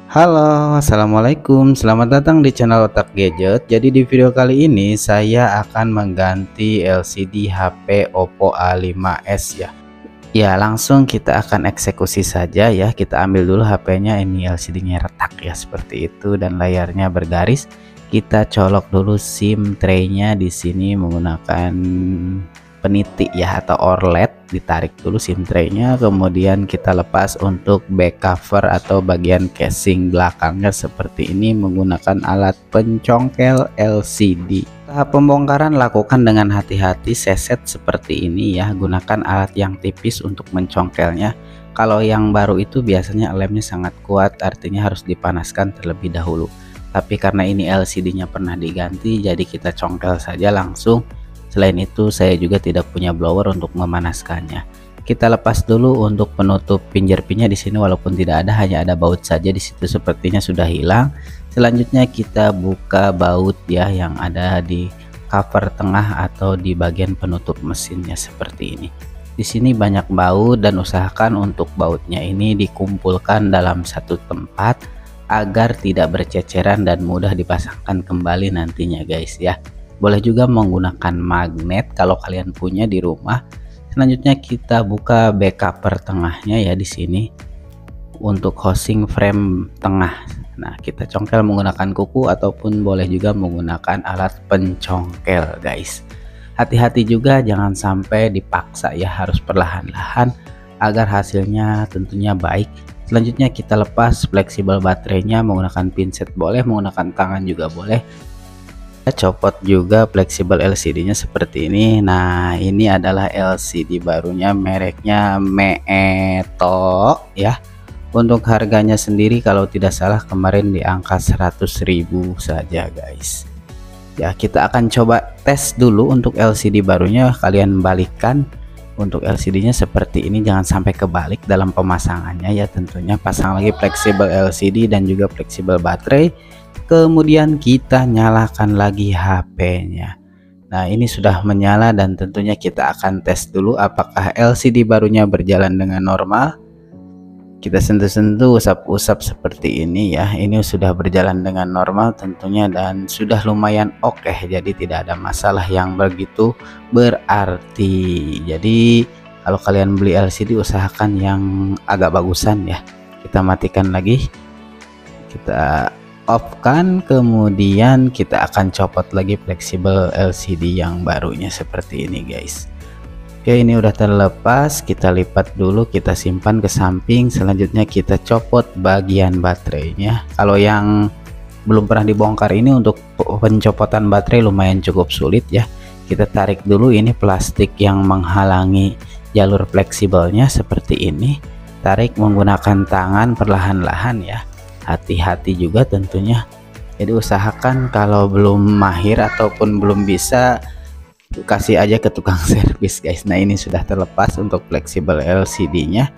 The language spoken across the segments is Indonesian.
Halo, assalamualaikum. Selamat datang di channel Otak Gadget. Jadi di video kali ini saya akan mengganti LCD HP Oppo A5s ya. Ya, langsung kita akan eksekusi saja ya. Kita ambil dulu HP-nya, ini LCD-nya retak ya seperti itu dan layarnya bergaris. Kita colok dulu SIM tray-nya di sini menggunakan peniti ya atau OLED. Ditarik dulu SIM tray-nya, kemudian kita lepas untuk back cover atau bagian casing belakangnya seperti ini menggunakan alat pencongkel LCD. Tahap pembongkaran lakukan dengan hati-hati, seset seperti ini ya, gunakan alat yang tipis untuk mencongkelnya. Kalau yang baru itu biasanya lemnya sangat kuat, artinya harus dipanaskan terlebih dahulu. Tapi karena ini LCD-nya pernah diganti, jadi kita congkel saja langsung. Selain itu saya juga tidak punya blower untuk memanaskannya. Kita lepas dulu untuk penutup pinjer-pinnya di sini, walaupun tidak ada, hanya ada baut saja di situ, sepertinya sudah hilang. Selanjutnya kita buka baut ya yang ada di cover tengah atau di bagian penutup mesinnya seperti ini. Di sini banyak baut dan usahakan untuk bautnya ini dikumpulkan dalam satu tempat agar tidak berceceran dan mudah dipasangkan kembali nantinya guys ya. Boleh juga menggunakan magnet kalau kalian punya di rumah. Selanjutnya kita buka back cover tengahnya ya di sini untuk housing frame tengah. Nah, kita congkel menggunakan kuku ataupun boleh juga menggunakan alat pencongkel guys. Hati-hati juga jangan sampai dipaksa ya, harus perlahan-lahan agar hasilnya tentunya baik. Selanjutnya kita lepas fleksibel baterainya menggunakan pinset boleh, menggunakan tangan juga boleh. Copot juga fleksibel LCD-nya seperti ini. Nah, ini adalah LCD barunya, mereknya Meeto ya. Untuk harganya sendiri kalau tidak salah kemarin di angka 100.000 saja guys. Ya, kita akan coba tes dulu untuk LCD barunya. Kalian balikkan untuk LCD-nya seperti ini, jangan sampai kebalik dalam pemasangannya ya. Tentunya pasang lagi fleksibel LCD dan juga fleksibel baterai. Kemudian kita nyalakan lagi HP-nya. Nah, ini sudah menyala dan tentunya kita akan tes dulu apakah LCD barunya berjalan dengan normal. Kita sentuh-sentuh, usap-usap seperti ini ya. Ini sudah berjalan dengan normal tentunya dan sudah lumayan oke. Jadi tidak ada masalah yang begitu berarti. Jadi kalau kalian beli LCD usahakan yang agak bagusan ya. Kita matikan lagi. Kita off kan, kemudian kita akan copot lagi fleksibel LCD yang barunya seperti ini guys. Oke, ini udah terlepas, kita lipat dulu, kita simpan ke samping. Selanjutnya kita copot bagian baterainya. Kalau yang belum pernah dibongkar ini untuk pencopotan baterai lumayan cukup sulit ya. Kita tarik dulu ini plastik yang menghalangi jalur fleksibelnya seperti ini. Tarik menggunakan tangan perlahan-lahan ya. Hati-hati juga tentunya. Jadi usahakan kalau belum mahir ataupun belum bisa, kasih aja ke tukang servis guys. Nah, ini sudah terlepas untuk fleksibel LCD-nya.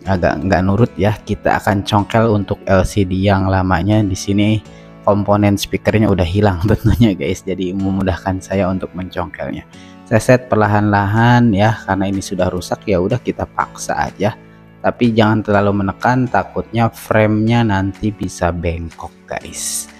Agak nggak nurut ya. Kita akan congkel untuk LCD yang lamanya. Di sini komponen speakernya udah hilang tentunya guys. Jadi memudahkan saya untuk mencongkelnya. Saya set perlahan-lahan ya, karena ini sudah rusak ya udah kita paksa aja. Tapi jangan terlalu menekan, takutnya framenya nanti bisa bengkok guys.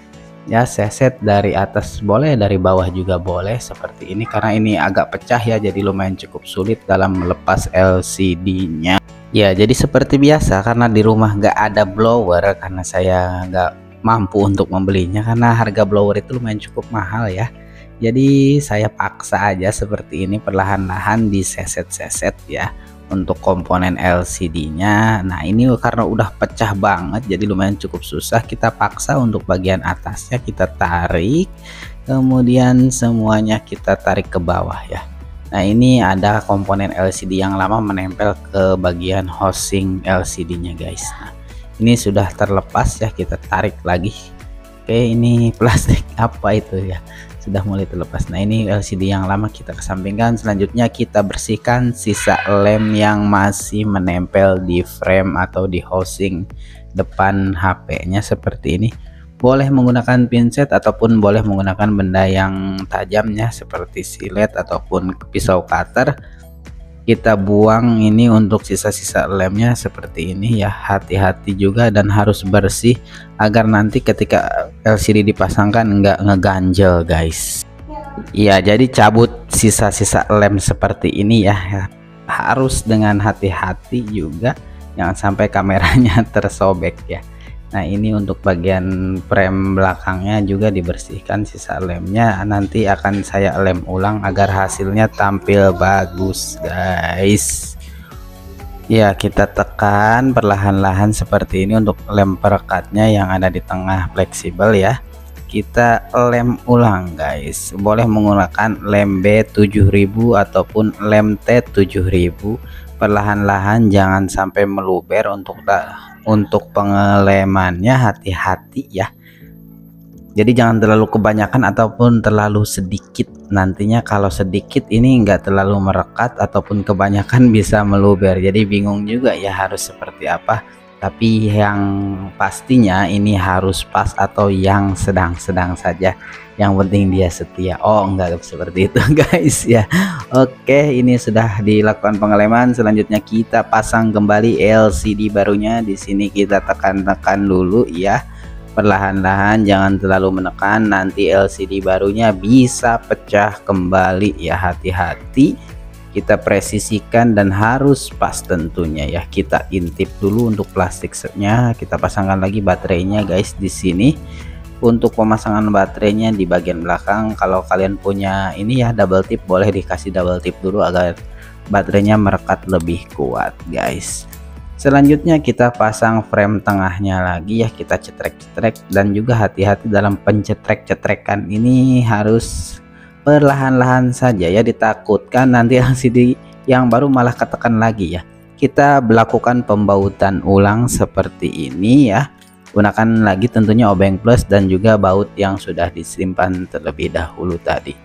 Ya, saya set dari atas boleh, dari bawah juga boleh seperti ini. Karena ini agak pecah ya, jadi lumayan cukup sulit dalam melepas LCD-nya. Ya, jadi seperti biasa karena di rumah nggak ada blower, karena saya nggak mampu untuk membelinya karena harga blower itu lumayan cukup mahal ya. Jadi saya paksa aja seperti ini, perlahan-lahan diseset-seset ya untuk komponen LCD-nya. Nah, ini karena udah pecah banget jadi lumayan cukup susah. Kita paksa untuk bagian atasnya, kita tarik, kemudian semuanya kita tarik ke bawah ya. Nah, ini ada komponen LCD yang lama menempel ke bagian housing LCD-nya guys. Nah, ini sudah terlepas ya, kita tarik lagi. Oke, ini plastik apa itu ya, sudah mulai terlepas. Nah, ini LCD yang lama kita kesampingkan. Selanjutnya kita bersihkan sisa lem yang masih menempel di frame atau di housing depan HP-nya seperti ini. Boleh menggunakan pinset ataupun boleh menggunakan benda yang tajamnya seperti silet ataupun pisau cutter. kita buang ini untuk sisa-sisa lemnya seperti ini ya. Hati-hati juga dan harus bersih agar nanti ketika LCD dipasangkan nggak ngeganjel guys. Ya, jadi cabut sisa-sisa lem seperti ini ya, harus dengan hati-hati juga, jangan sampai kameranya tersobek ya. Nah, ini untuk bagian frame belakangnya juga dibersihkan sisa lemnya, nanti akan saya lem ulang agar hasilnya tampil bagus guys. Ya, kita tekan perlahan-lahan seperti ini untuk lem perekatnya yang ada di tengah fleksibel ya. Kita lem ulang guys, boleh menggunakan lem B7000 ataupun lem T7000. Perlahan-lahan, jangan sampai meluber. Untuk pengelemannya hati-hati ya, jadi jangan terlalu kebanyakan ataupun terlalu sedikit. Nantinya kalau sedikit ini enggak terlalu merekat ataupun kebanyakan bisa meluber, jadi bingung juga ya harus seperti apa. Tapi yang pastinya ini harus pas atau yang sedang-sedang saja, yang penting dia setia. Oh, enggak seperti itu guys ya. Oke, ini sudah dilakukan pengeleman. Selanjutnya kita pasang kembali LCD barunya. Di sini kita tekan-tekan dulu ya, perlahan-lahan, jangan terlalu menekan, nanti LCD barunya bisa pecah kembali ya. Hati-hati, kita presisikan dan harus pas tentunya ya. Kita intip dulu untuk plastiknya, kita pasangkan lagi baterainya guys. Di sini untuk pemasangan baterainya di bagian belakang, kalau kalian punya ini ya double tip, boleh dikasih double tip dulu agar baterainya merekat lebih kuat guys. Selanjutnya kita pasang frame tengahnya lagi ya, kita cetrek-cetrek, dan juga hati-hati dalam pencetrek-cetrekan ini harus perlahan-lahan saja ya, ditakutkan nanti LCD yang baru malah ketekan lagi ya. Kita melakukan pembautan ulang seperti ini ya, gunakan lagi tentunya obeng plus dan juga baut yang sudah disimpan terlebih dahulu tadi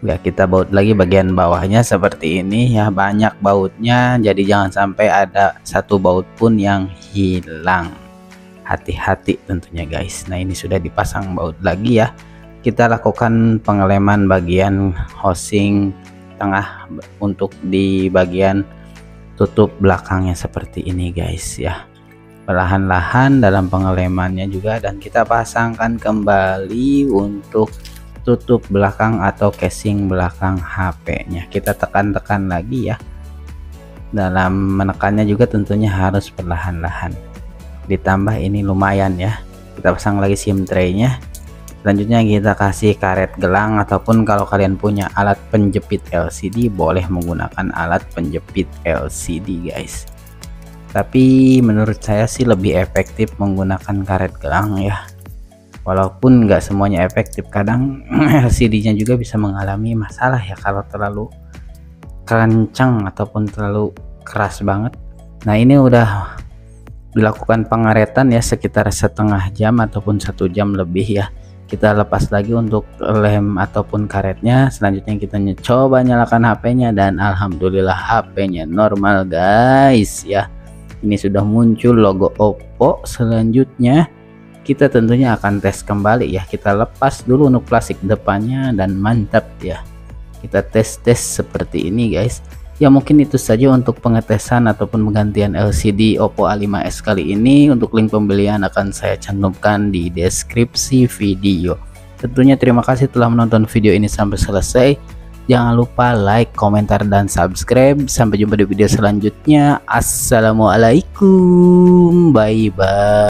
ya. Kita baut lagi bagian bawahnya seperti ini ya, banyak bautnya, jadi jangan sampai ada satu baut pun yang hilang. Hati-hati tentunya guys. Nah, ini sudah dipasang baut lagi ya. Kita lakukan pengeleman bagian housing tengah untuk di bagian tutup belakangnya seperti ini guys ya. Perlahan-lahan dalam pengelemannya juga, dan kita pasangkan kembali untuk tutup belakang atau casing belakang HP-nya. Kita tekan-tekan lagi ya. Dalam menekannya juga tentunya harus perlahan-lahan. Ditambah ini lumayan ya. Kita pasang lagi SIM tray-nya. Selanjutnya kita kasih karet gelang, ataupun kalau kalian punya alat penjepit LCD boleh menggunakan alat penjepit LCD guys. Tapi menurut saya sih lebih efektif menggunakan karet gelang ya. Walaupun nggak semuanya efektif, kadang LCD-nya juga bisa mengalami masalah ya kalau terlalu kencang ataupun terlalu keras banget. Nah, ini udah dilakukan pengaretan ya sekitar setengah jam ataupun 1 jam lebih ya. Kita lepas lagi untuk lem ataupun karetnya. Selanjutnya kita coba nyalakan HP-nya dan alhamdulillah HP-nya normal guys ya. Ini sudah muncul logo Oppo. Selanjutnya kita tentunya akan tes kembali ya. Kita lepas dulu untuk plastik depannya dan mantap ya. Kita tes seperti ini guys. Ya, mungkin itu saja untuk pengetesan ataupun penggantian LCD Oppo A5s kali ini. Untuk link pembelian akan saya cantumkan di deskripsi video. Tentunya terima kasih telah menonton video ini sampai selesai. Jangan lupa like, komentar, dan subscribe. Sampai jumpa di video selanjutnya. Assalamualaikum, bye bye.